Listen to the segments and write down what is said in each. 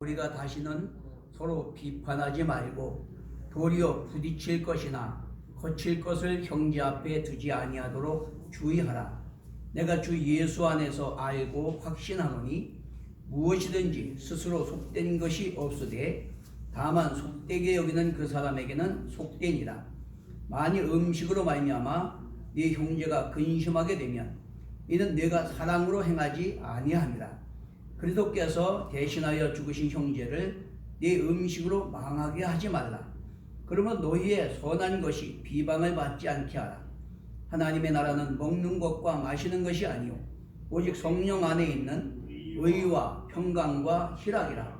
우리가 다시는 서로 비판하지 말고 도리어 부딪힐 것이나 거칠 것을 형제 앞에 두지 아니하도록 주의하라. 내가 주 예수 안에서 알고 확신하노니 무엇이든지 스스로 속된 것이 없으되 다만 속되게 여기는 그 사람에게는 속되니라. 만일 음식으로 말미암아 네 형제가 근심하게 되면 이는 내가 사랑으로 행하지 아니함이라. 그리스도께서 대신하여 죽으신 형제를 네 음식으로 망하게 하지 말라. 그러면 너희의 선한 것이 비방을 받지 않게 하라. 하나님의 나라는 먹는 것과 마시는 것이 아니요 오직 성령 안에 있는 의와 평강과 희락이라.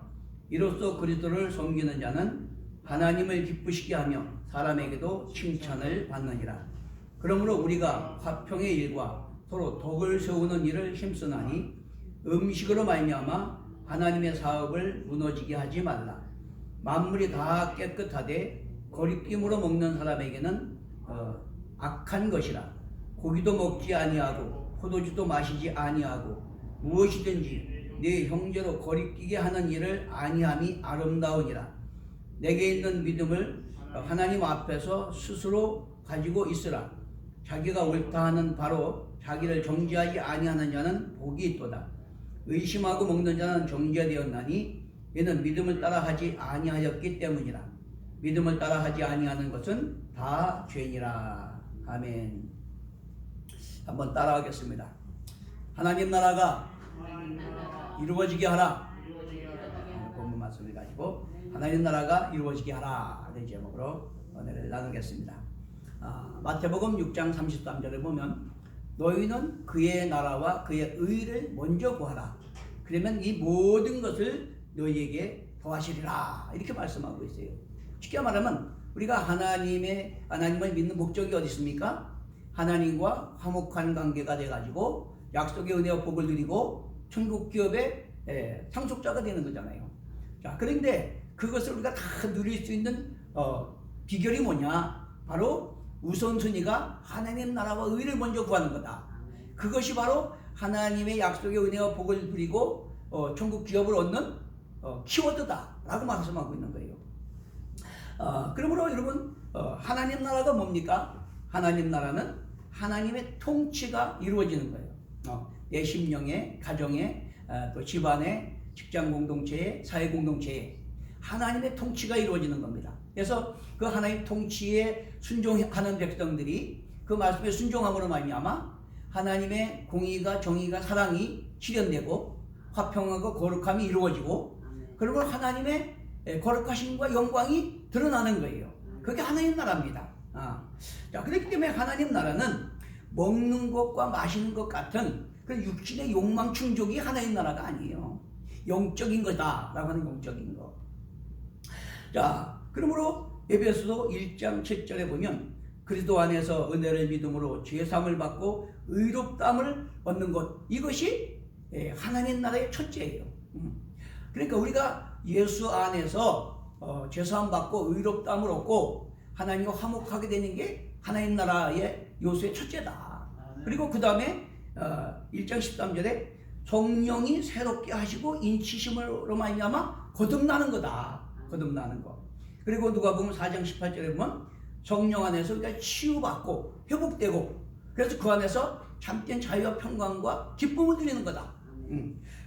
이로써 그리스도를 섬기는 자는 하나님을 기쁘시게 하며 사람에게도 칭찬을 받느니라. 그러므로 우리가 화평의 일과 서로 덕을 세우는 일을 힘쓰나니 음식으로 말미암아 하나님의 사업을 무너지게 하지 말라. 만물이 다 깨끗하되 거리낌으로 먹는 사람에게는 악한 것이라. 고기도 먹지 아니하고 포도주도 마시지 아니하고 무엇이든지 네 형제로 거리끼게 하는 일을 아니함이 아름다우니라. 내게 있는 믿음을 하나님 앞에서 스스로 가지고 있으라. 자기가 옳다 하는 바로 자기를 정죄하지 아니하는 자는 복이 있도다. 의심하고 먹는 자는 정죄되었나니 이는 믿음을 따라하지 아니하였기 때문이라. 믿음을 따라하지 아니하는 것은 다 죄니라. 아멘. 한번 따라하겠습니다. 하나님 나라가 이루어지게 하라. 본문 말씀을 가지고 하나님 나라가 이루어지게 하라 는 제목으로 은혜를 나누겠습니다. 마태복음 6장 33절에 보면 너희는 그의 나라와 그의 의를 먼저 구하라. 그러면 이 모든 것을 너희에게 더하시리라. 이렇게 말씀하고 있어요. 쉽게 말하면 우리가 하나님을 믿는 목적이 어디 있습니까? 하나님과 화목한 관계가 돼가지고 약속의 은혜와 복을 누리고 천국 기업의 상속자가 되는 거잖아요. 자, 그런데 그것을 우리가 다 누릴 수 있는 비결이 뭐냐? 바로 우선순위가 하나님 나라와 의를 먼저 구하는 거다. 그것이 바로 하나님의 약속의 은혜와 복을 누리고 천국 기업을 얻는 키워드다 라고 말씀하고 있는 거예요. 그러므로 여러분 하나님 나라가 뭡니까? 하나님 나라는 하나님의 통치가 이루어지는 거예요. 내 심령에, 가정에, 또 집안에, 직장 공동체에, 사회 공동체에 하나님의 통치가 이루어지는 겁니다. 그래서 그 하나님 통치에 순종하는 백성들이 그 말씀에 순종함으로 말미암아 하나님의 공의가, 정의가, 사랑이 실현되고 화평하고 거룩함이 이루어지고 그리고 하나님의 거룩하심과 영광이 드러나는 거예요. 그게 하나님 나라입니다. 자, 그렇기 때문에 하나님 나라는 먹는 것과 마시는 것 같은 그 육신의 욕망 충족이 하나님 나라가 아니에요. 영적인 거다라고 하는 영적인 거. 자, 그러므로 에베소서 1장 7절에 보면 그리스도 안에서 은혜를 믿음으로 죄사함을 받고 의롭다함을 얻는 것, 이것이 하나님 나라의 첫째예요. 그러니까 우리가 예수 안에서 죄사함 받고 의롭다함을 얻고 하나님과 화목하게 되는 게 하나님 나라의 요소의 첫째다. 그리고 그 다음에 1장 13절에 성령이 새롭게 하시고 인치심으로 말미암아 거듭나는 거다. 거듭나는 거. 그리고 누가복음 4장 18절에 보면 성령 안에서 우리가 치유받고 회복되고 그래서 그 안에서 참된 자유와 평강과 기쁨을 누리는 거다.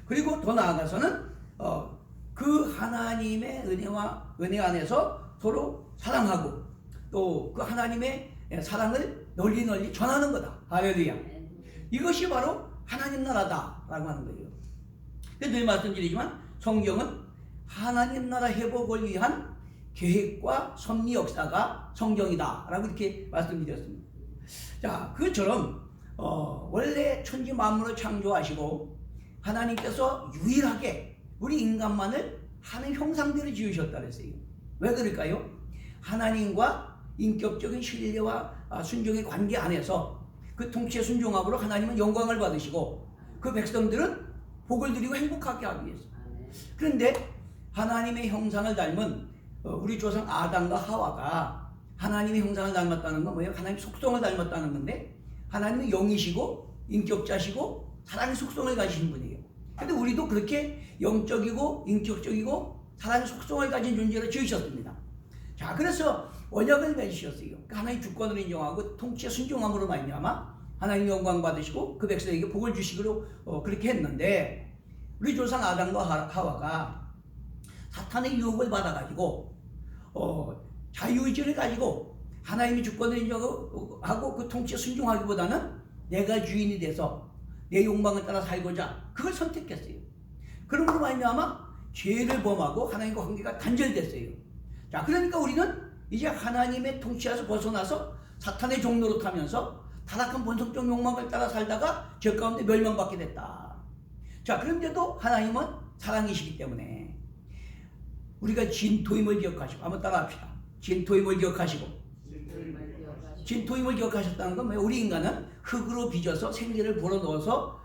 그리고 더 나아가서는 그 하나님의 은혜 안에서 서로 사랑하고 또 그 하나님의 사랑을 널리 전하는 거다. 할렐루야. 이것이 바로 하나님 나라다라고 하는 거예요. 그래서 늘 말씀드리지만 성경은 하나님 나라 회복을 위한 계획과 섭리 역사가 성경이다 라고 이렇게 말씀드렸습니다. 자, 그것처럼 원래 천지 만물을 창조하시고 하나님께서 유일하게 우리 인간만을 하는 형상대로 지으셨다 그랬어요. 왜 그럴까요? 하나님과 인격적인 신뢰와 순종의 관계 안에서 그 통치의 순종함으로 하나님은 영광을 받으시고 그 백성들은 복을 누리고 행복하게 하기 위해서. 그런데 하나님의 형상을 닮은 우리 조상 아담과 하와가 하나님의 형상을 닮았다는 건 뭐예요? 하나님의 속성을 닮았다는 건데 하나님은 영이시고 인격자시고 사랑의 속성을 가지신 분이에요. 근데 우리도 그렇게 영적이고 인격적이고 사랑의 속성을 가진 존재로 지으셨습니다. 자, 그래서 언약을 맺으셨어요. 그러니까 하나님 주권을 인정하고 통치에 순종함으로 말미암아 하나님 영광 받으시고 그 백성에게 복을 주시기로 그렇게 했는데, 우리 조상 아담과 하와가 사탄의 유혹을 받아가지고 자유의지를 가지고 하나님의 주권을 인정하고 그 통치에 순종하기보다는 내가 주인이 돼서 내 욕망을 따라 살고자 그걸 선택했어요. 그러므로 말미암아 죄를 범하고 하나님과 관계가 단절됐어요. 자, 그러니까 우리는 이제 하나님의 통치에서 벗어나서 사탄의 종로로 타면서 타락한 본성적 욕망을 따라 살다가 죄 가운데 멸망받게 됐다. 자, 그런데도 하나님은 사랑이시기 때문에 우리가 진토임을 기억하시고, 한번 따라합시다. 진토임을 기억하시고. 진토임을 기억하셨다는 건 뭐예요? 우리 인간은 흙으로 빚어서 생기를 불어넣어서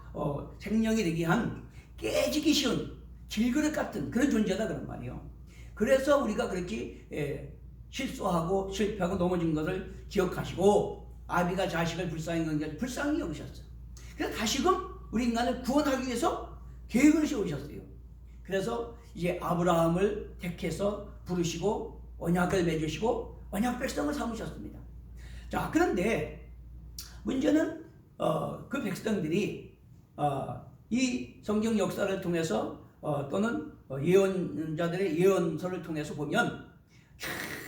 생명이 되게 한 깨지기 쉬운 질그릇 같은 그런 존재다 그런 말이에요. 그래서 우리가 그렇게 실수하고 실패하고 넘어진 것을 기억하시고, 아비가 자식을 불쌍히 여기셨어요. 불쌍히 여기셨어요. 그래서 다시금 우리 인간을 구원하기 위해서 계획을 세우셨어요. 그래서 이제 아브라함을 택해서 부르시고 언약을 맺으시고 언약 백성을 삼으셨습니다. 자, 그런데 문제는 그 백성들이 이 성경 역사를 통해서 또는 예언자들의 예언서를 통해서 보면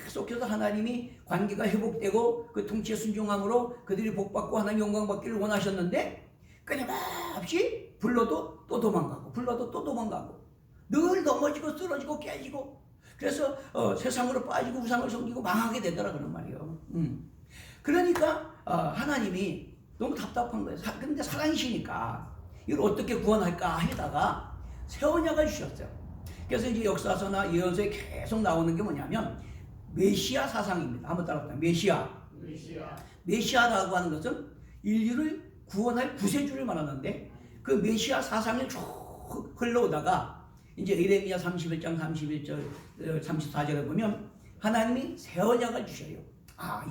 계속해서 하나님이 관계가 회복되고 그 통치에 순종함으로 그들이 복받고 하나님 영광 받기를 원하셨는데, 끊임없이 불러도 또 도망가고 불러도 또 도망가고 늘 넘어지고 쓰러지고 깨지고, 그래서 세상으로 빠지고 우상을 섬기고 망하게 되더라 그런 말이에요. 그러니까 하나님이 너무 답답한 거예요. 그런데 사랑이시니까 이걸 어떻게 구원할까 하다가 새 언약을 주셨어요. 그래서 이제 역사서나 예언서에 계속 나오는 게 뭐냐면 메시아 사상입니다. 한번 따라합시다. 메시아라고 하는 것은 인류를 구원할 구세주를 말하는데, 그 메시아 사상을 쭉 흘러오다가 이제 예레미야 31장 31절 34절에 보면 하나님이 새 언약을 주셔요.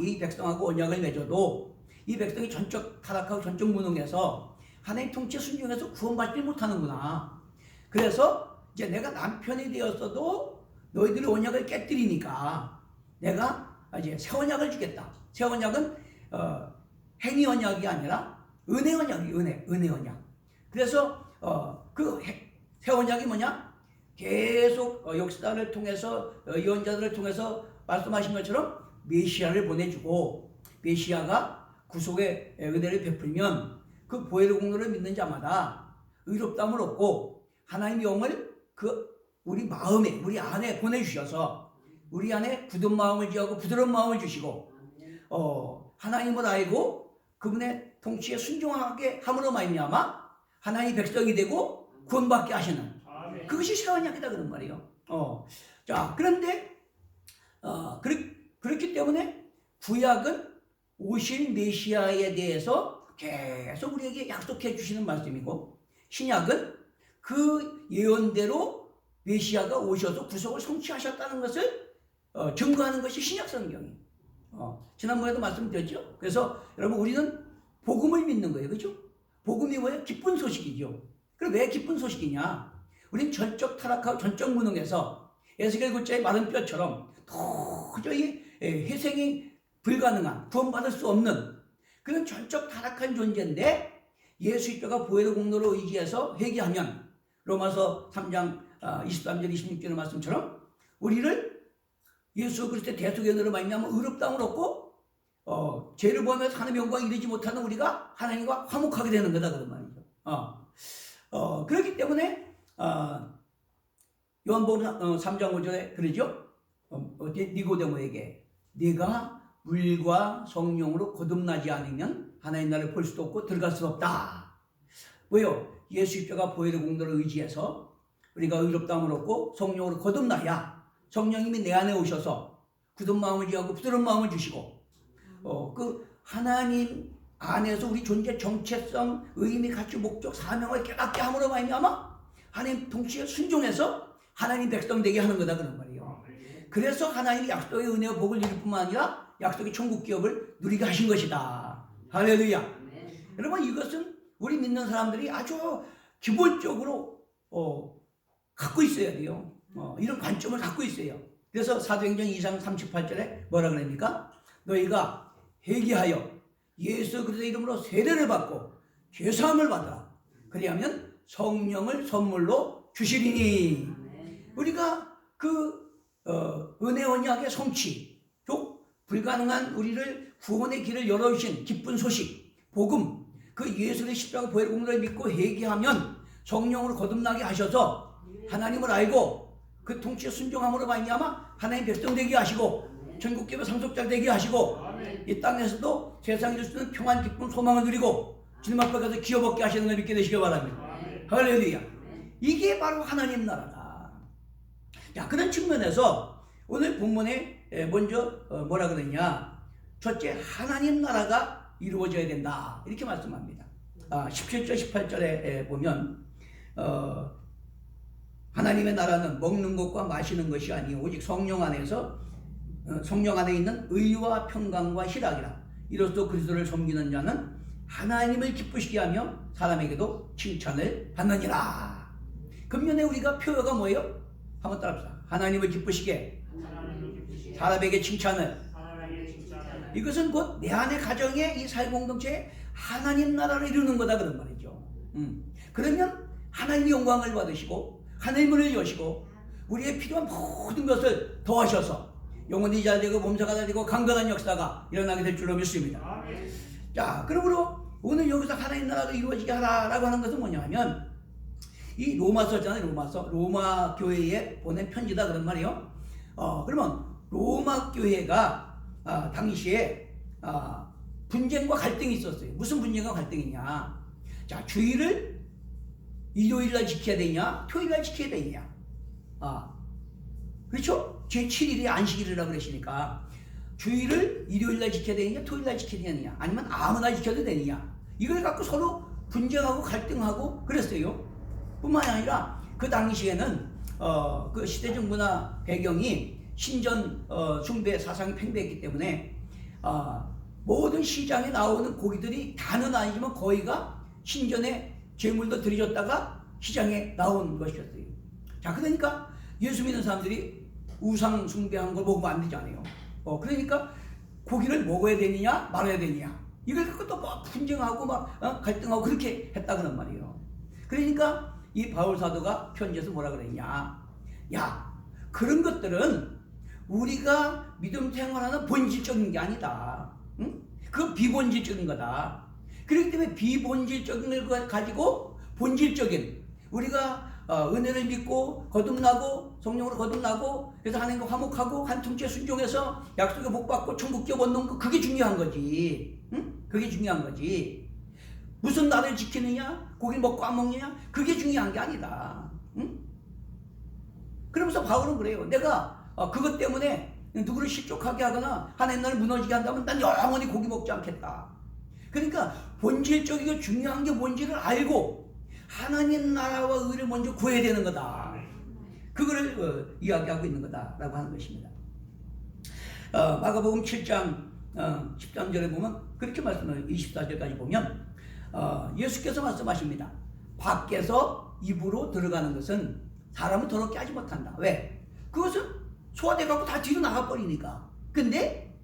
이 백성하고 언약을 맺어도 이 백성이 전적 타락하고 전적 무능해서 하나님 통치에 순종해서 구원받지 못하는구나. 그래서 이제 내가 남편이 되었어도 너희들이 언약을 깨뜨리니까 내가 이제 새 언약을 주겠다. 새 언약은 행위 언약이 아니라 은혜 언약이 은혜 언약. 그래서 그 새 언약이 뭐냐? 계속 역사를 통해서 예언자들을 통해서 말씀하신 것처럼 메시아를 보내주고, 메시아가 구속의 은혜를 베풀면 그 보혈의 공로를 믿는 자마다 의롭다함을 얻고 하나님의 영을 우리 마음에, 우리 안에 보내주셔서 우리 안에 굳은 마음을 지하고 부드러운 마음을 주시고 하나님을 알고 그분의 통치에 순종하게 함으로 말미암아 하나님의 백성이 되고 구원받게 하시는, 그것이 새 언약이다 그런 말이에요. 자, 그런데 그렇기 때문에 구약은 오실 메시아에 대해서 계속 우리에게 약속해 주시는 말씀이고, 신약은 그 예언대로 메시아가 오셔서 구속을 성취하셨다는 것을 증거하는 것이 신약 성경이에요. 지난번에도 말씀드렸죠. 그래서 여러분, 우리는 복음을 믿는 거예요. 그렇죠? 복음이 뭐예요? 기쁜 소식이죠. 그럼 왜 기쁜 소식이냐? 우리는 전적 타락하고 전적 무능해서 에스겔 9자의 마른 뼈처럼 도저히 회생이 불가능한, 구원받을 수 없는 그런 전적 타락한 존재인데, 예수의 뼈가 보혈의 공로로 의지해서 회개하면 로마서 3장 23절 26절의 말씀처럼 우리를 예수 그리스도의 대속의 은혜로 말미암아 의롭다함을 얻고 죄를 범해서 하나님의 영광에 이르지 못하는 우리가 하나님과 화목하게 되는 거다 그런 말이죠. 그렇기 때문에 요한복음 3장 5절에 그러죠. 니고데모에게 네가 물과 성령으로 거듭나지 않으면 하나님 나라를 볼 수도 없고 들어갈 수도 없다. 왜요? 예수의 뼈가 보혈의 공로를 의지해서 우리가 의롭다함을 얻고 성령으로 거듭나야 성령님이 내 안에 오셔서 굳은 마음을 지하고 부드러운 마음을 주시고 그 하나님 안에서 우리 존재 정체성, 의미, 가치, 목적, 사명을 깨닫게 함으로 말미암아 하나님 통치에 순종해서 하나님 백성 되게 하는 거다 그런 말이에요. 그래서 하나님이 약속의 은혜와 복을 이룰 뿐만 아니라 약속의 천국 기업을 누리게 하신 것이다. 할렐루야. 여러분, 이것은 우리 믿는 사람들이 아주 기본적으로 갖고 있어야 돼요. 이런 관점을 갖고 있어요. 그래서 사도행전 2장 38절에 뭐라 그럽니까? 너희가 회개하여 예수 그리스도의 이름으로 세례를 받고 죄사함을 받으라. 그리하면 성령을 선물로 주시리니. 우리가 그 은혜 언약의 성취, 또 불가능한 우리를 구원의 길을 열어주신 기쁜 소식, 복음, 그 예수의 십자가 보혈 공로를 믿고 회개하면 성령으로 거듭나게 하셔서 하나님을 알고 그 통치에 순종함으로 말미암아 하나님 백성 되게 하시고 천국계의 상속자 되게 하시고 이 땅에서도 세상에 줄 수 있는 평안, 기쁨, 소망을 누리고 주님 앞에 가서 기업 얻게 하시는 걸 믿게 되시기 바랍니다. 할렐루야. 이게 바로 하나님 나라다. 자, 그런 측면에서 오늘 본문에 먼저 뭐라 그러냐, 첫째 하나님 나라가 이루어져야 된다 이렇게 말씀합니다. 17절 18절에 보면 하나님의 나라는 먹는 것과 마시는 것이 아니요 오직 성령 안에서 성령 안에 있는 의와 평강과 희락이라. 이로써 그리스도를 섬기는 자는 하나님을 기쁘시게 하며 사람에게도 칭찬을 받느니라. 금년에 우리가 표어가 뭐예요? 한번 따라합시다. 하나님을 기쁘시게, 사람에게 칭찬을. 이것은 곧 내 안의 가정에 이 사회공동체에 하나님 나라를 이루는 거다 그런 말이죠. 그러면 하나님의 영광을 받으시고 하나님의 문을 여시고 우리의 필요한 모든 것을 더하셔서 영혼이 잘 되고 몸사가 잘 되고 강건한 역사가 일어나게 될 줄로 믿습니다. 자, 그러므로 오늘 여기서 하나님 나라가 이루어지게 하라라고 하는 것은 뭐냐 하면 이 로마서잖아요. 로마 교회에 보낸 편지다 그런 말이에요. 그러면 로마 교회가 당시에 분쟁과 갈등이 있었어요. 무슨 분쟁과 갈등이냐? 자, 주일을 일요일날 지켜야 되냐, 토요일날 지켜야 되냐? 그렇죠? 제7일이 안식일이라고 그러시니까 주일을 일요일날 지켜야 되느냐, 토요일날 지켜야 되느냐, 아니면 아무 날 지켜도 되느냐? 이걸 갖고 서로 분쟁하고 갈등하고 그랬어요. 뿐만이 아니라 그 당시에는 그 시대적 문화 배경이 신전 숭배 사상이 팽배했기 때문에 모든 시장에 나오는 고기들이 다는 아니지만 거의가 신전에 제물도 드려졌다가 시장에 나온 것이었어요. 자, 그러니까 예수 믿는 사람들이 우상 숭배한 걸 먹으면 안 되잖아요. 그러니까 고기를 먹어야 되느냐 말아야 되느냐 이걸 갖고 또 막 분쟁하고 막 갈등하고 그렇게 했다 그런 말이에요. 그러니까 이 바울 사도가 편지에서 뭐라 그랬냐, 야, 그런 것들은 우리가 믿음 생활하는 본질적인 게 아니다. 응? 그건 비본질적인 거다. 그렇기 때문에 비본질적인 걸 가지고 본질적인 우리가 은혜를 믿고 거듭나고 성령으로 거듭나고 그래서 하나님과 화목하고 한 통치에 순종해서 약속의 복 받고 천국 기업 얻는 거, 그게 중요한 거지. 응? 그게 중요한 거지. 무슨 날을 지키느냐, 고기 먹고 안 먹느냐, 그게 중요한 게 아니다. 응? 그러면서 바울은 그래요. 내가 그것 때문에 누구를 실족하게 하거나 하나님 나라를 무너지게 한다면 난 영원히 고기 먹지 않겠다. 그러니까 본질적이고 중요한 게 뭔지를 알고 하나님 나라와 의를 먼저 구해야 되는 거다. 그거를 이야기하고 있는 거다라고 하는 것입니다. 마가복음 7장 13절에 보면 그렇게 말씀해요. 24절까지 보면 예수께서 말씀하십니다. 밖에서 입으로 들어가는 것은 사람을 더럽게 하지 못한다. 왜? 그것은 소화돼갖고 다 뒤로 나가버리니까. 근데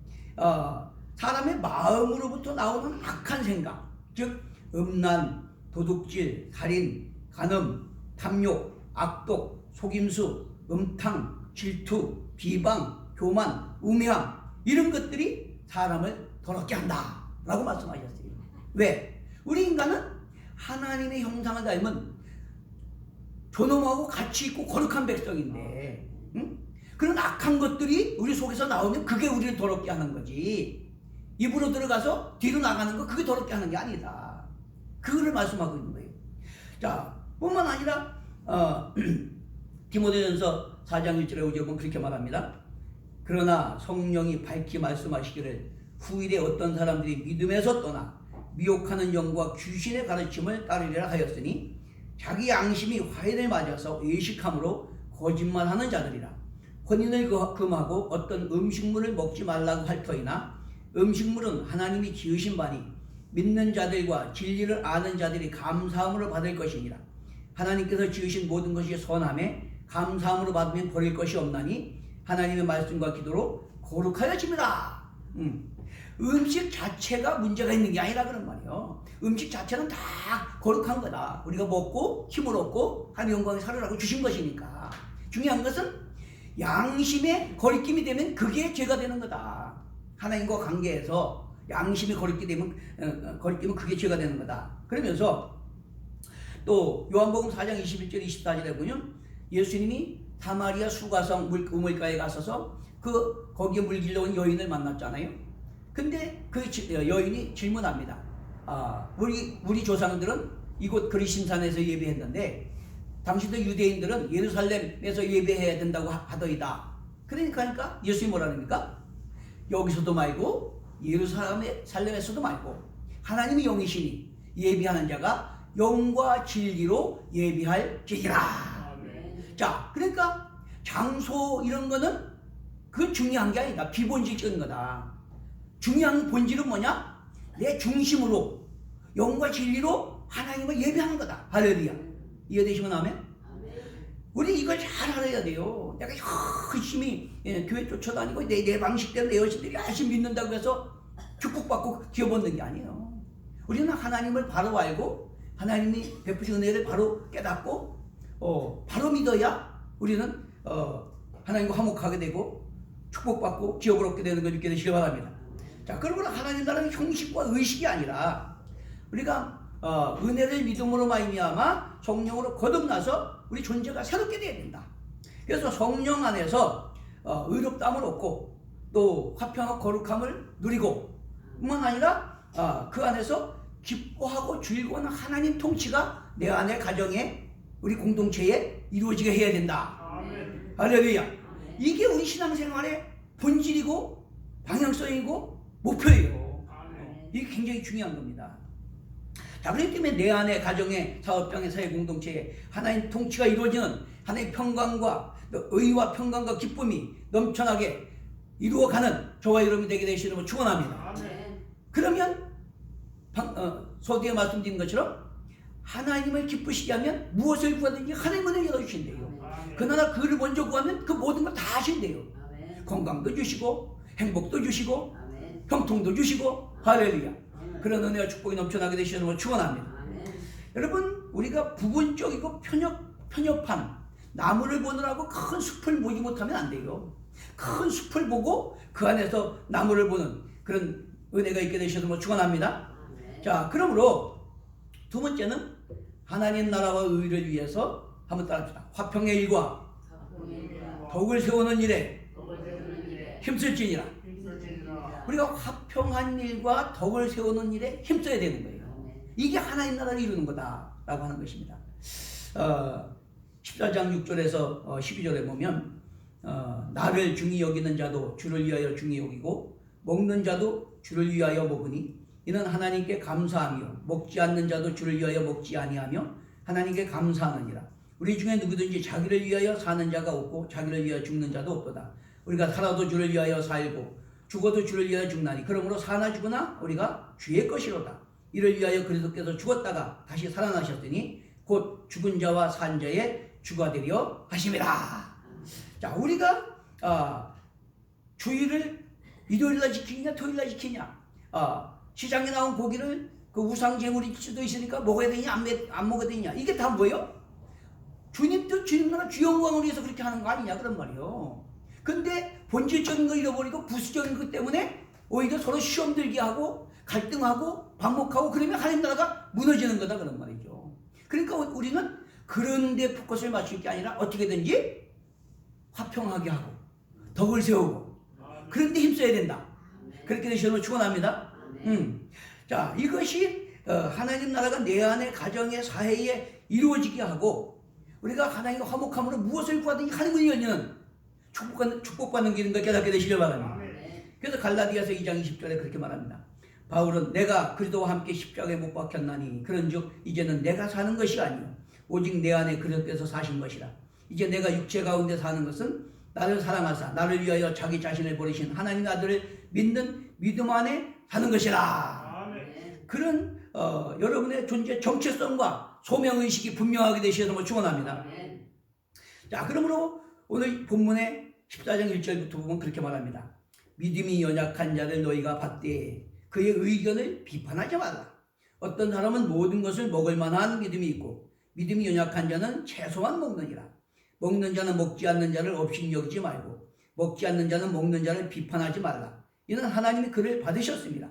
사람의 마음으로부터 나오는 악한 생각, 즉 음란, 도둑질, 살인, 간음, 탐욕, 악독, 속임수, 음탕, 질투, 비방, 교만, 우매함, 이런 것들이 사람을 더럽게 한다 라고 말씀하셨어요. 왜? 우리 인간은 하나님의 형상을 닮은 존엄하고 가치 있고 거룩한 백성인데, 응? 그런 악한 것들이 우리 속에서 나오면 그게 우리를 더럽게 하는 거지. 입으로 들어가서 뒤로 나가는 거, 그게 더럽게 하는 게 아니다. 그거를 말씀하고 있는 거예요. 자, 뿐만 아니라 디모데전서 4장 1절에 5절에 보면 그렇게 말합니다. 그러나 성령이 밝히 말씀하시기를 후일에 어떤 사람들이 믿음에서 떠나 미혹하는 영과 귀신의 가르침을 따르리라 하였으니 자기 양심이 화해를 맞아서 외식함으로 거짓말하는 자들이라. 혼인을 금하고 어떤 음식물을 먹지 말라고 할 터이나 음식물은 하나님이 지으신 바니 믿는 자들과 진리를 아는 자들이 감사함으로 받을 것이니라. 하나님께서 지으신 모든 것이 선함에 감사함으로 받으면 버릴 것이 없나니 하나님의 말씀과 기도로 거룩하여집니다. 음식 자체가 문제가 있는 게 아니라 그런 말이에요. 음식 자체는 다 거룩한 거다. 우리가 먹고 힘을 얻고 하나님 영광에 살으라고 주신 것이니까. 중요한 것은 양심의 거리낌이 되면 그게 죄가 되는 거다. 하나님과 관계에서 양심의 거리낌이 되면 그게 죄가 되는 거다. 그러면서 또 요한복음 4장 21절 24절에 보면 예수님이 사마리아 수가성 우물가에 가셔서 거기에 물길러 온 여인을 만났잖아요. 근데 그 여인이 질문합니다. 우리 조상들은 이곳 그리심산에서 예배했는데 당신들 유대인들은 예루살렘에서 예배해야 된다고 하더이다. 그러니까 예수님이 뭐라 합니까? 여기서도 말고 예루살렘에서도 말고 하나님이 영이시니 예배하는 자가 영과 진리로 예배할지니라. 자, 그러니까 장소 이런 거는 그건 중요한 게 아니다. 비본질적인 거다. 중요한 본질은 뭐냐? 내 중심으로 영과 진리로 하나님을 예배하는 거다. 할렐루야. 이해되시면 아멘? 우리 이걸 잘 알아야 돼요. 내가 열심히 교회 쫓아다니고 내 방식대로 내 여신들이 열심히 믿는다고 해서 축복받고 기업얻는 게 아니에요. 우리는 하나님을 바로 알고 하나님이 베푸신 은혜를 바로 깨닫고 바로 믿어야 우리는 하나님과 화목하게 되고 축복받고 기업을 얻게 되는 걸 믿게 되시기 바랍니다. 자, 그러므로 하나님 나라는 형식과 의식이 아니라 우리가 은혜를 믿음으로 말미암아 성령으로 거듭나서 우리 존재가 새롭게 되어야 된다. 그래서 성령 안에서 의롭다함을 얻고 또 화평하고 거룩함을 누리고 뿐만 아니라 그 안에서 기뻐하고 즐거운 하나님 통치가 내 안의 가정에 우리 공동체에 이루어지게 해야 된다. 아멘. 할렐루야. 이게 우리 신앙생활의 본질이고 방향성이고 목표예요. 이게 굉장히 중요한 겁니다. 자, 그렇기 때문에 내 안의 가정의 사업장의 사회 공동체에 하나님 통치가 이루어지는 하나님의 평강과 의와 평강과 기쁨이 넘쳐나게 이루어가는 저와 여러분이 되게 되시는 걸 축원합니다. 그러면 서두에 말씀드린 것처럼 하나님을 기쁘시게 하면 무엇을 구하든지 하나님은 열어주신대요. 그러나 그를 먼저 구하면 그 모든 걸 다 하신대요. 건강도 주시고 행복도 주시고 형통도 주시고 할렐루야. 그런 은혜와 축복이 넘쳐나게 되시는 걸 축원합니다. 여러분, 우리가 부분적이고 편협한 나무를 보느라고 큰 숲을 보지 못하면 안 돼요. 큰 숲을 보고 그 안에서 나무를 보는 그런 은혜가 있게 되시는 걸 축원합니다. 자, 그러므로 두 번째는 하나님 나라와 의를 위해서 한번 따라합시다. 화평의 일과 덕을 세우는 일에 힘쓸지니라. 우리가 화평한 일과 덕을 세우는 일에 힘써야 되는 거예요. 이게 하나님 나라를 이루는 거다라고 하는 것입니다. 14장 6절에서 12절에 보면 나를 중히 여기는 자도 주를 위하여 중히 여기고 먹는 자도 주를 위하여 먹으니 이는 하나님께 감사하며 먹지 않는 자도 주를 위하여 먹지 아니하며 하나님께 감사하느니라. 우리 중에 누구든지 자기를 위하여 사는 자가 없고 자기를 위하여 죽는 자도 없도다. 우리가 살아도 주를 위하여 살고 죽어도 주를 위하여 죽나니 그러므로 사나 죽으나 우리가 주의 것이로다. 이를 위하여 그리스도께서 죽었다가 다시 살아나셨으니 곧 죽은 자와 산 자의 주가 되려 하심이라. 자, 우리가 주일을 일요일날 지키냐 토요일날 지키냐, 시장에 나온 고기를 그 우상제물일 수도 있으니까 먹어야 되냐 안 먹어야 되냐, 이게 다 뭐예요? 주님 뜻 주님 나라 주 영광을 위해서 그렇게 하는 거 아니냐 그런 말이에요. 근데 본질적인 거 잃어버리고 부수적인 것 때문에 오히려 서로 시험 들게 하고 갈등하고 반목하고 그러면 하나님 나라가 무너지는 거다 그런 말이죠. 그러니까 우리는 그런 데 포커스를 맞출 게 아니라 어떻게든지 화평하게 하고 덕을 세우고 그런 데 힘써야 된다. 그렇게 되시면 축원합니다. 자, 이것이 하나님 나라가 내 안에 가정의 사회에 이루어지게 하고 우리가 하나님과 화목함으로 무엇을 구하든지 하나님을 열리는 축복받는 길인 걸 깨닫게 되시길 바랍니다. 그래서 갈라디아서 2장 20절에 그렇게 말합니다. 바울은 내가 그리스도와 함께 십자가에 못 박혔나니 그런즉 이제는 내가 사는 것이 아니요 오직 내 안에 그리스도께서 사신 것이라. 이제 내가 육체 가운데 사는 것은 나를 사랑하사 나를 위하여 자기 자신을 버리신 하나님의 아들을 믿는 믿음 안에 사는 것이라. 그런 여러분의 존재 정체성과 소명의식이 분명하게 되시도록 축원합니다. 자, 그러므로 오늘 본문의 14장 1절부터 보면 그렇게 말합니다. 믿음이 연약한 자를 너희가 받되 그의 의견을 비판하지 말라. 어떤 사람은 모든 것을 먹을 만한 믿음이 있고 믿음이 연약한 자는 채소만 먹느니라. 먹는 자는 먹지 않는 자를 업신여기지 말고 먹지 않는 자는 먹는 자를 비판하지 말라. 이는 하나님이 그를 받으셨습니다.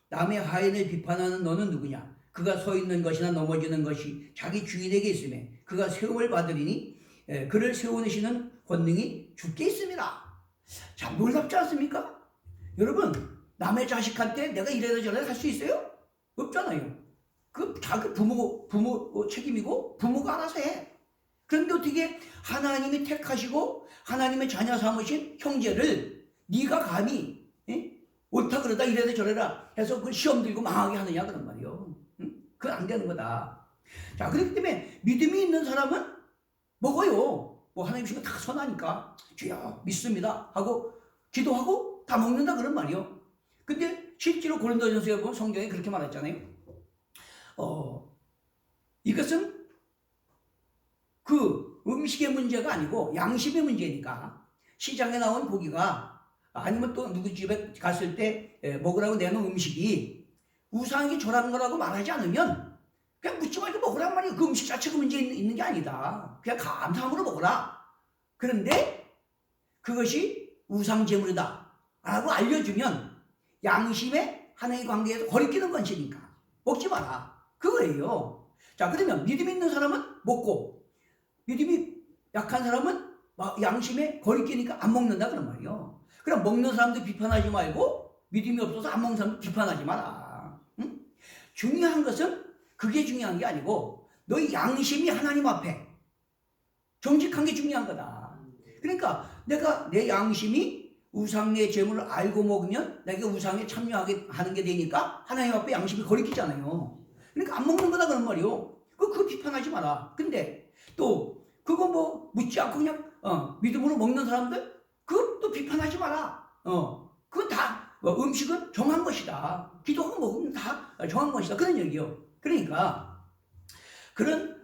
남의 하인을 비판하는 너는 누구냐? 그가 서 있는 것이나 넘어지는 것이 자기 주인에게 있으며 그가 세움을 받으리니 그를 세우시는 권능이 주께 있습니다. 참 놀랍지 않습니까? 여러분, 남의 자식한테 내가 이래라 저래라 할 수 있어요? 없잖아요. 그 자기 부모 책임이고 부모가 알아서 해. 그런데 어떻게 하나님이 택하시고 하나님의 자녀 삼으신 형제를 네가 감히 옳다 그러다 이래라 저래라 해서 그 시험 들고 망하게 하느냐 그런 말이요. 그건 안 되는 거다. 자, 그렇기 때문에 믿음이 있는 사람은 먹어요. 뭐 하나님 주신 거 다 선하니까 주여 믿습니다 하고 기도하고 다 먹는다 그런 말이요. 근데 실제로 고린도전서에 보면 성경에 그렇게 말했잖아요. 이것은 그 음식의 문제가 아니고 양심의 문제니까 시장에 나온 고기가 아니면 또 누구 집에 갔을 때 먹으라고 내놓은 음식이 우상에게 절하는 거라고 말하지 않으면 그냥 묻지 말고 먹으란 말이에요. 그 음식 자체가 문제 있는 게 아니다. 그냥 감사함으로 먹어라. 그런데 그것이 우상제물이다 라고 알려주면 양심에 하나님의 관계에서 거리끼는 것이니까 먹지 마라. 그거예요. 자, 그러면 믿음 있는 사람은 먹고 믿음이 약한 사람은 양심에 거리끼니까 안 먹는다 그런 말이에요. 그럼 먹는 사람도 비판하지 말고 믿음이 없어서 안 먹는 사람도 비판하지 마라. 응? 중요한 것은 그게 중요한 게 아니고 너희 양심이 하나님 앞에 정직한 게 중요한 거다. 그러니까 내가 내 양심이 우상의 제물을 알고 먹으면 내가 우상에 참여하게 하는 게 되니까 하나님 앞에 양심이 거리끼잖아요. 그러니까 안 먹는 거다 그런 말이요. 그거 비판하지 마라. 근데 또 그거 뭐 묻지 않고 그냥 믿음으로 먹는 사람들 그것도 비판하지 마라. 그건 다 음식은 정한 것이다. 기도하고 먹으면 다 정한 것이다. 그런 얘기요. 그러니까 그런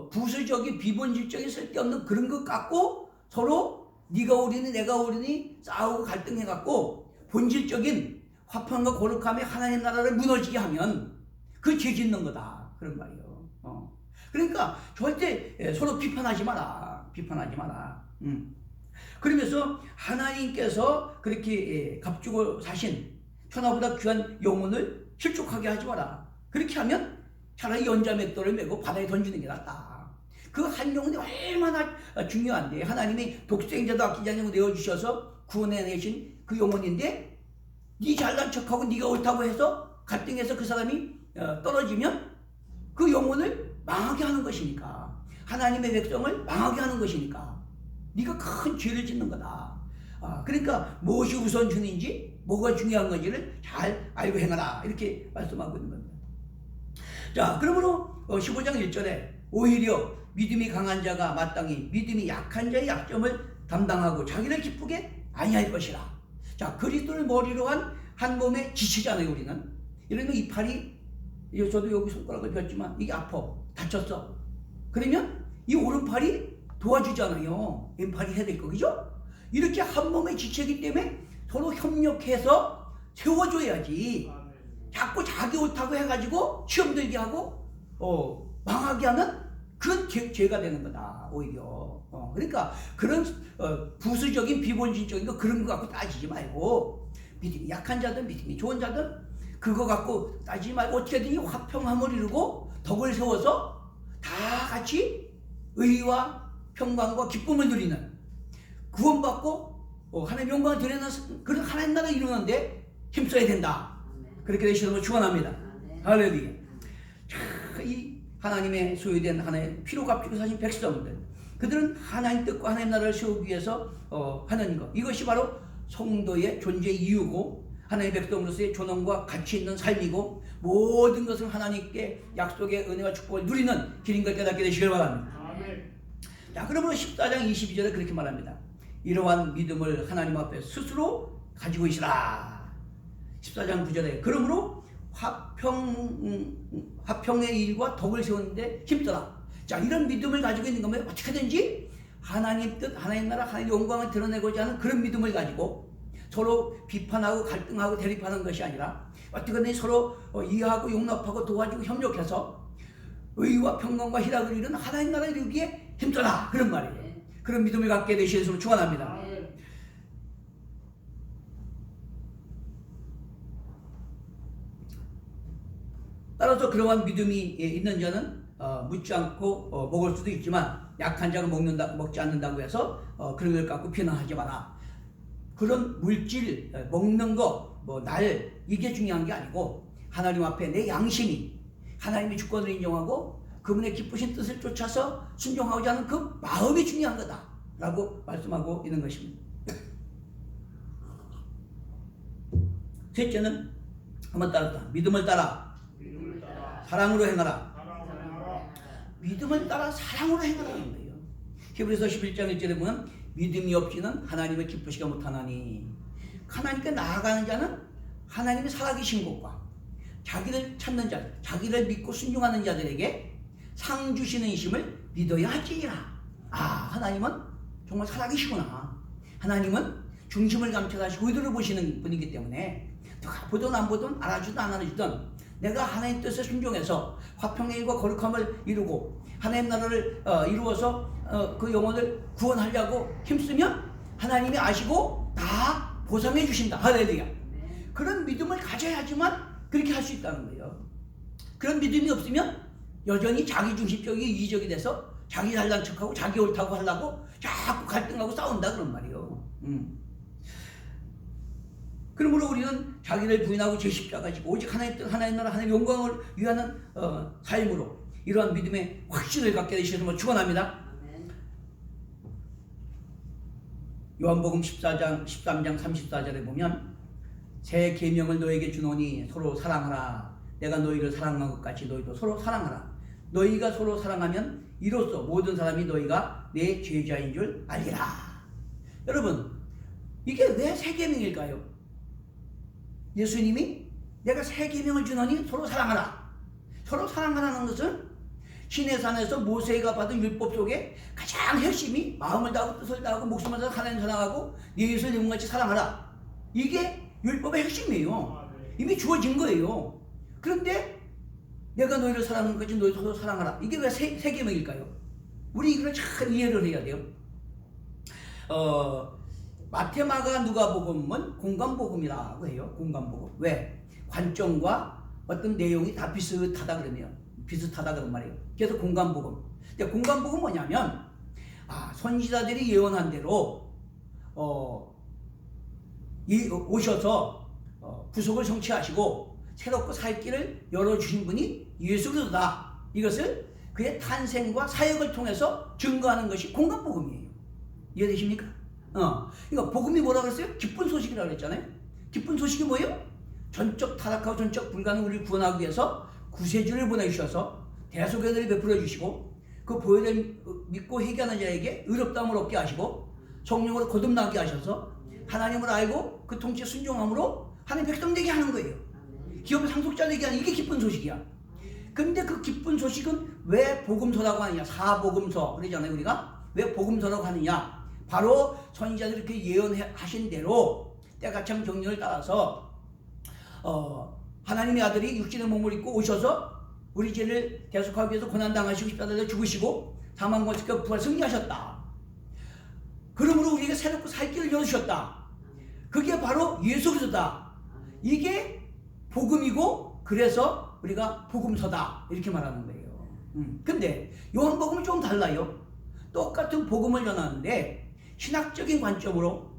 부수적인 비본질적인 쓸데없는 그런 것 갖고 서로 네가 옳으니 내가 옳으니 싸우고 갈등해갖고 본질적인 화평과 거룩함에 하나님 나라를 무너지게 하면 그 죄 짓는 거다 그런 말이에요. 그러니까 절대 서로 비판하지 마라. 비판하지 마라. 그러면서 하나님께서 그렇게 값주고 사신 천하보다 귀한 영혼을 실족하게 하지 마라. 그렇게 하면 차라리 연자맷돌을 메고 바다에 던지는 게 낫다. 그 한 영혼이 얼마나 중요한데 하나님이 독생자도 아끼지 않고 내어주셔서 구원해내신 그 영혼인데 네 잘난 척하고 네가 옳다고 해서 갈등해서 그 사람이 떨어지면 그 영혼을 망하게 하는 것이니까 하나님의 백성을 망하게 하는 것이니까 네가 큰 죄를 짓는 거다. 그러니까 무엇이 우선순위인지 뭐가 중요한 건지를 잘 알고 행하라 이렇게 말씀하고 있는 겁니다. 자, 그러므로 15장 1절에 오히려 믿음이 강한 자가 마땅히 믿음이 약한 자의 약점을 담당하고 자기를 기쁘게 아니할 것이라. 자, 그리스도를 머리로 한 몸의 지체잖아요. 우리는 이러면 이 팔이 저도 여기 손가락을 폈지만 이게 아파 다쳤어. 그러면 이 오른팔이 도와주잖아요. 왼팔이 해야 될 거 그죠? 이렇게 한 몸의 지체이기 때문에 서로 협력해서 세워줘야지. 자꾸 자기 옳다고 해가지고 시험 들게 하고 망하게 하는 그런 죄가 되는 거다 오히려. 그러니까 그런 부수적인 비본질적인 거 그런 거 갖고 따지지 말고 믿음이 약한 자든 믿음이 좋은 자든 그거 갖고 따지지 말고 어떻게든 화평함을 이루고 덕을 세워서 다 같이 의와 평강과 기쁨을 누리는 구원받고 하나님 영광을 드리는 그런 하나님 나라 이루는데 힘써야 된다. 그렇게 되시는 걸 축원합니다. 할렐루야. 이 하나님의 소유된 하나의 피로 값주고 사신 백성들 그들은 하나님 뜻과 하나님 나라를 세우기 위해서 하는 것 이것이 바로 성도의 존재 이유고 하나님의 백성으로서의 존엄과 가치 있는 삶이고 모든 것을 하나님께 약속의 은혜와 축복을 누리는 길인 걸 깨닫게 되시길 바랍니다. 아멘. 자, 그러므로 14장 22절에 그렇게 말합니다. 이러한 믿음을 하나님 앞에 스스로 가지고 있으라. 14장 9절에 그러므로 화평의 일과 덕을 세우는데 힘써라. 자, 이런 믿음을 가지고 있는 거면 어떻게든지 하나님 뜻, 하나님 나라, 하나님 영광을 드러내고자 하는 그런 믿음을 가지고 서로 비판하고 갈등하고 대립하는 것이 아니라 어떻게든 서로 이해하고 용납하고 도와주고 협력해서 의와 평강과 희락을 이루는 하나님 나라를 이루기에 힘써라. 그런 말이에요. 그런 믿음을 갖게 되시는 것을 축원합니다. 따라서 그러한 믿음이 있는 자는 묻지 않고 먹을 수도 있지만 약한 자가 먹지 않는다고 해서 그런 걸 갖고 비난하지 마라. 그런 물질 먹는 거 이게 중요한 게 아니고 하나님 앞에 내 양심이 하나님의 주권을 인정하고 그분의 기쁘신 뜻을 쫓아서 순종하고자 하는 그 마음이 중요한 거다라고 말씀하고 있는 것입니다. 셋째는 한번 따랐다. 믿음을 따라 사랑으로 행하라. 믿음을 따라 사랑으로 행하라는 거예요. 히브리서 11장 1절에 보면 믿음이 없이는 하나님을 기쁘시게 못하나니, 하나님께 나아가는 자는 하나님이 살아계신 것과 자기를 찾는 자, 자기를 믿고 순종하는 자들에게 상 주시는 이심을 믿어야 할지니라. 하나님은 정말 살아계시구나. 하나님은 중심을 감찰하시고 의도를 보시는 분이기 때문에 누가 보든 안 보든 알아주든 안 알아주든 내가 하나님 뜻에 순종해서 화평의 일과 거룩함을 이루고 하나님 나라를 이루어서 그 영혼을 구원하려고 힘쓰면 하나님이 아시고 다 보상해 주신다. 할렐루야. 그런 믿음을 가져야지만 그렇게 할 수 있다는 거예요. 그런 믿음이 없으면 여전히 자기중심적이 이기적이 돼서 자기 잘난 척하고 자기 옳다고 하려고 자꾸 갈등하고 싸운다 그런 말이에요. 그러므로 우리는 자기를 부인하고 제 십자가 지고 오직 하나님 뜻, 하나님 나라, 하나님 영광을 위하는 삶으로 이러한 믿음의 확신을 갖게 되시는 축원합니다. 요한복음 13장 34절에 보면 새 계명을 너에게 주노니 서로 사랑하라. 내가 너희를 사랑한 것 같이 너희도 서로 사랑하라. 너희가 서로 사랑하면 이로써 모든 사람이 너희가 내 제자인 줄 알리라. 여러분, 이게 왜 새 계명일까요? 예수님이 내가 새 계명을 주노니 서로 사랑하라. 서로 사랑하라는 것은 시내산에서 모세가 받은 율법 속에 가장 핵심이 마음을 다하고 뜻을 다하고 목숨을 다하고 하나님 사랑하고 네 이웃을 네 같이 사랑하라. 이게 율법의 핵심이에요. 이미 주어진 거예요. 그런데 내가 너희를 사랑하는 것이 너희 서로 사랑하라. 이게 왜 새 계명일까요? 우리 이걸 잘 이해를 해야 돼요. 마태, 마가, 누가복음은 공간복음이라고 해요. 공간복음. 왜? 관점과 어떤 내용이 다 비슷하다 그러면 비슷하다 그런 말이에요. 그래서 공간복음. 근데 공간복음 뭐냐면 선지자들이 예언한 대로 오셔서 구속을 성취하시고 새롭고 살 길을 열어주신 분이 예수 그리스도다. 이것을 그의 탄생과 사역을 통해서 증거하는 것이 공간복음이에요. 이해되십니까? 그러니까 복음이 뭐라 그랬어요? 기쁜 소식이라고 그랬잖아요. 기쁜 소식이 뭐예요? 전적 타락하고 전적 불가능한 우리를 구원하기 위해서 구세주를 보내주셔서 대속연을 베풀어 주시고 그 보혈을 믿고 회개하는 자에게 의롭다함을 얻게 하시고 성령으로 거듭나게 하셔서 하나님을 알고 그 통치에 순종함으로 하나님 백성 되게 하는 거예요. 기업의 상속자 되게 하는 이게 기쁜 소식이야. 근데 그 기쁜 소식은 왜 복음서라고 하느냐? 사복음서 그러잖아요. 우리가 왜 복음서라고 하느냐? 바로 선지자들이 이렇게 예언하신 대로 때가 참 정년을 따라서 하나님의 아들이 육신의 몸을 입고 오셔서 우리 죄를 대속하기 위해서 고난당하시고 십자가에 죽으시고 사망과 죽고 부활 승리하셨다. 그러므로 우리에게 새롭고 살 길을 열어주셨다. 그게 바로 예수 그리스도다. 이게 복음이고 그래서 우리가 복음서다 이렇게 말하는 거예요. 근데 요한복음은 좀 달라요. 똑같은 복음을 전하는데 신학적인 관점으로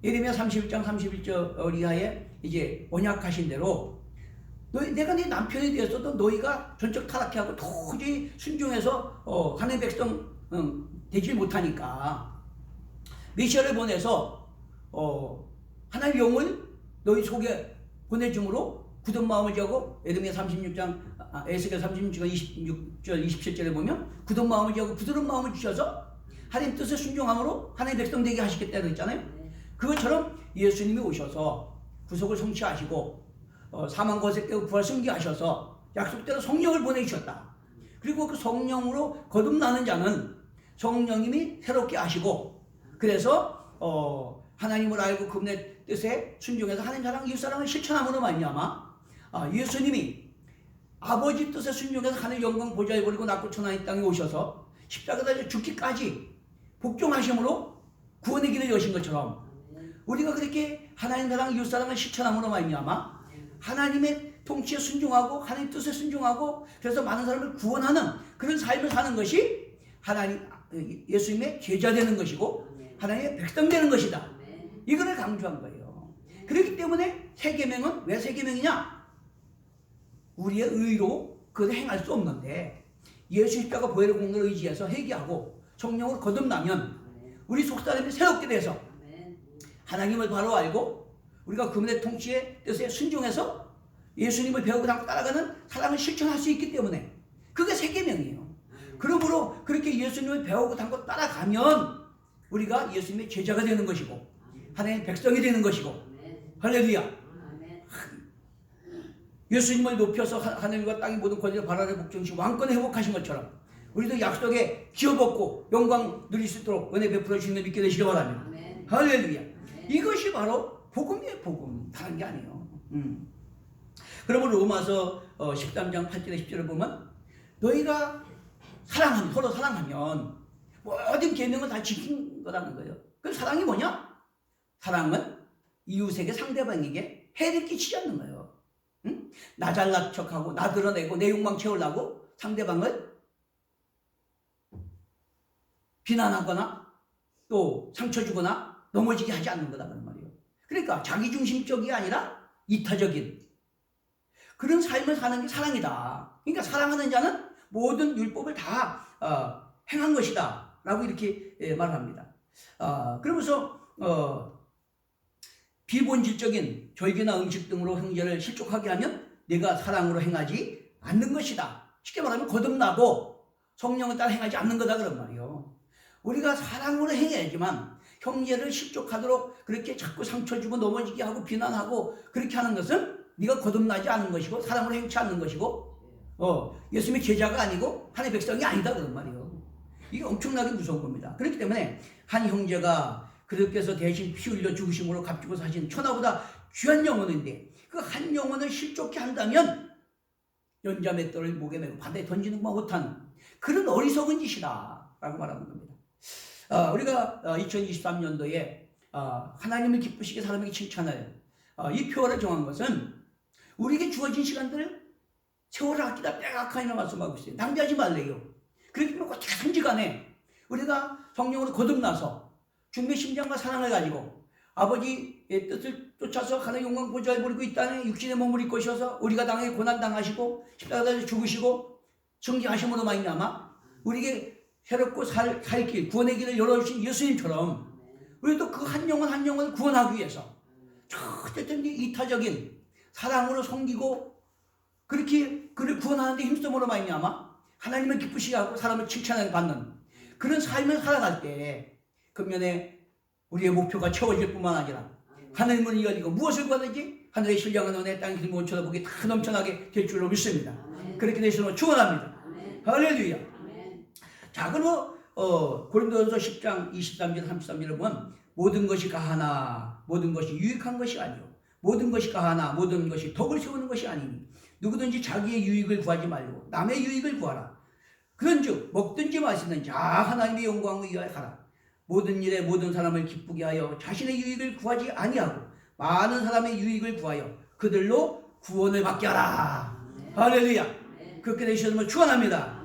예레미야 31장 31절 이하에 이제 언약하신 대로 내가 네 남편이 되었어도 너희가 전적 타락하고 도저히 순종해서 하나님의 백성 되지 못하니까 메시아를 보내서 하나님의 영을 너희 속에 보내줌으로 굳은 마음을 지하고 예레미야 36장 에스겔 36장 26절 27절에 보면 굳은 마음을 지하고 부드러운 마음을 주셔서 하나님 뜻에 순종함으로 하나님의 백성 되게 하시겠다고 했잖아요. 그것처럼 예수님이 오셔서 구속을 성취하시고 사망 거듭되고 부활 승리하셔서 약속대로 성령을 보내주셨다. 그리고 그 성령으로 거듭나는 자는 성령님이 새롭게 하시고, 그래서 하나님을 알고 그분의 뜻에 순종해서 하나님 사랑 이웃 사랑을 실천함으로 말미암아 예수님이 아버지 뜻에 순종해서 하늘 영광 보좌에 버리고 낳고 천하의 땅에 오셔서 십자가에 죽기까지 복종하심으로 구원의 길을 여신 것처럼, 우리가 그렇게 하나님 사랑 이웃 사랑을 실천함으로 말미암아 하나님의 통치에 순종하고 하나님 뜻에 순종하고, 그래서 많은 사람을 구원하는 그런 삶을 사는 것이 예수님의 제자 되는 것이고 하나님의 백성 되는 것이다. 이거를 강조한 거예요. 그렇기 때문에 새 계명은 왜 새 계명이냐? 우리의 의로 그것을 행할 수 없는데 예수 십자가 보혈의 공로를 의지해서 회개하고 성령으로 거듭나면 우리 속사람이 새롭게 돼서 하나님을 바로 알고 우리가 그분의 통치의 뜻에 순종해서 예수님을 배우고 따라가는 사랑을 실천할 수 있기 때문에 그게 새 계명이에요. 그러므로 그렇게 예수님을 배우고 담고 따라가면 우리가 예수님의 제자가 되는 것이고 하나님의 백성이 되는 것이고, 할렐루야. 예수님을 높여서 하늘과 땅의 모든 권리를 발 아래 복종시 왕권을 회복하신 것처럼 우리도 약속에 기업없고 영광 누릴 수 있도록 은혜 베풀어 주시는 믿게 되시기 바랍니다. 할렐루야. 이것이 바로 복음이에요. 복음. 다른 게 아니에요. 그러면 로마서 13장 8절에 10절을 보면 너희가 사랑하면, 서로 사랑하면 모든 계명은 다 지킨 거라는 거예요. 그럼 사랑이 뭐냐? 사랑은 이웃에게, 상대방에게 해를 끼치지 않는 거예요. 응? 나 잘난 척하고 나 드러내고 내 욕망 채우려고 상대방을 비난하거나 또 상처 주거나 넘어지게 하지 않는 거다 그런 말이에요. 그러니까 자기중심적이 아니라 이타적인 그런 삶을 사는 게 사랑이다. 그러니까 사랑하는 자는 모든 율법을 다 행한 것이다 라고 이렇게 말합니다. 그러면서 비본질적인 절개나 음식 등으로 형제를 실족하게 하면 내가 사랑으로 행하지 않는 것이다. 쉽게 말하면 거듭나고 성령을 따라 행하지 않는 거다 그런 말이에요. 우리가 사랑으로 행해야지만 형제를 실족하도록 그렇게 자꾸 상처 주고 넘어지게 하고 비난하고 그렇게 하는 것은 네가 거듭나지 않은 것이고 사랑으로 행치 않는 것이고 예수님의 제자가 아니고 하나님의 백성이 아니다 그런 말이에요. 이게 엄청나게 무서운 겁니다. 그렇기 때문에 한 형제가 그렇게서 대신 피 흘려 죽으심으로 값주고 사신 천하보다 귀한 영혼인데 그 한 영혼을 실족케 한다면 연자 맷돌을 목에 메고 바다에 던지는 것만 못한 그런 어리석은 짓이다 라고 말하는 겁니다. 우리가 2023년도에 하나님을 기쁘시게 사람에게 칭찬할 이 표어를 정한 것은 우리에게 주어진 시간들을 세월을 아끼다 빼앗기나 말씀하고 있어요. 낭비하지 말래요. 그렇기 때문에 어떻게 단지간에 우리가 성령으로 거듭나서 주님의 심장과 사랑을 가지고 아버지의 뜻을 쫓아서 하나님의 영광 보좌에 버리고 이 땅에 육신의 몸을 입고 오셔서 우리가 당에 고난당하시고 십자가에서 죽으시고 승리하심으로 말미암아 우리에게 새롭고 살 길, 구원의 길을 열어주신 예수님처럼 우리도 그 한 영혼 한 영혼을 구원하기 위해서 어쨌든 이타적인 사랑으로 섬기고 그렇게 그를 구원하는 데 힘쓰므로 말미암아 하나님을 기쁘시게 하고 사람을 칭찬을 받는 그런 삶을 살아갈 때 금년에 우리의 목표가 채워질 뿐만 아니라 하늘의 문이 열리고 무엇을 구하든지 하늘의 신령한 은혜 땅의 길을 못 쳐다보기 다 넘쳐나게 될 줄로 믿습니다. 그렇게 되시는 축원합니다. 할렐루야. 자, 그리고 고린도전서 10장 23절 33절을 보면 모든 것이 가하나 모든 것이 유익한 것이 아니요 모든 것이 가하나 모든 것이 덕을 세우는 것이 아니니 누구든지 자기의 유익을 구하지 말고 남의 유익을 구하라. 그런즉 먹든지 마시든지 하나님의 영광을 위하여 하라. 모든 일에 모든 사람을 기쁘게 하여 자신의 유익을 구하지 아니하고 많은 사람의 유익을 구하여 그들로 구원을 받게 하라. 할렐루야. 그렇게 되시면 축원합니다.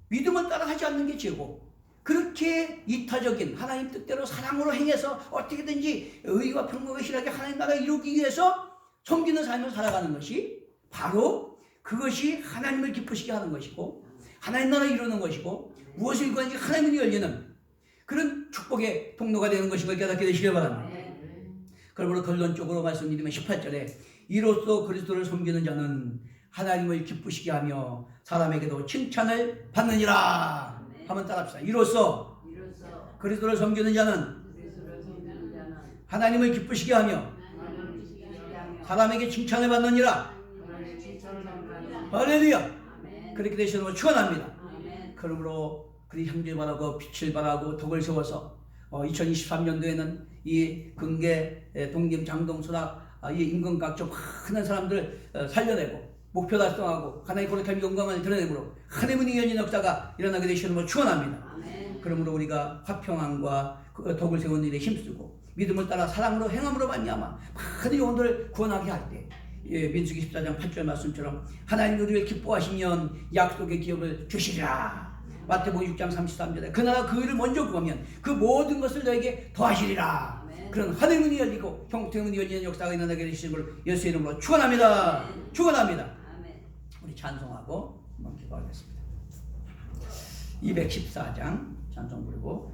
믿음을 따라 하지 않는 게 죄고 그렇게 이타적인 하나님 뜻대로 사랑으로 행해서 어떻게든지 의와 평강을 실하게 하나님 나라를 이루기 위해서 섬기는 삶을 살아가는 것이 바로 그것이 하나님을 기쁘시게 하는 것이고 하나님 나라를 이루는 것이고 무엇을 구하는지 하나님이 열리는 그런 축복의 통로가 되는 것임을 깨닫게 되시길 바랍니다. 그러므로 결론적으로 말씀드리면 18절에 이로써 그리스도를 섬기는 자는 하나님을 기쁘시게 하며 사람에게도 칭찬을 받느니라. 한번 따라합시다. 이로써 그리스도를 섬기는 자는 하나님을 기쁘시게 하며 사람에게 칭찬을 받느니라. 할렐루야. 그렇게 되시는 걸 축원합니다. 그러므로 그리 형제 바라고 빛을 바라고 덕을 세워서 2023년도에는 이 근계 동김 장동수나 이 임금각종 많은 사람들 살려내고 목표 달성하고 하나님 거룩한 영광을 드러내므로 하나님의 연인 역사가 일어나게 되시는 걸 축원합니다. 그러므로 우리가 화평함과 덕을 세우는 일에 힘쓰고 믿음을 따라 사랑으로 행함으로 말미암아 많은 영혼들을 구원하게 할 때 민수기 14장 8절 말씀처럼 하나님 우리를 기뻐하시면 약속의 기업을 주시리라. 마태복음 6장 33절에 그나라 그 일을 먼저 구하면 그 모든 것을 너에게 더하시리라. 그런 하늘 문이 열리고 형통의 문이 열리는 역사가 일어나게 되시는 걸 예수의 이름으로 축원합니다. 축원합니다. 우리 찬송하고 한번 기도하겠습니다. 214장 찬송 부르고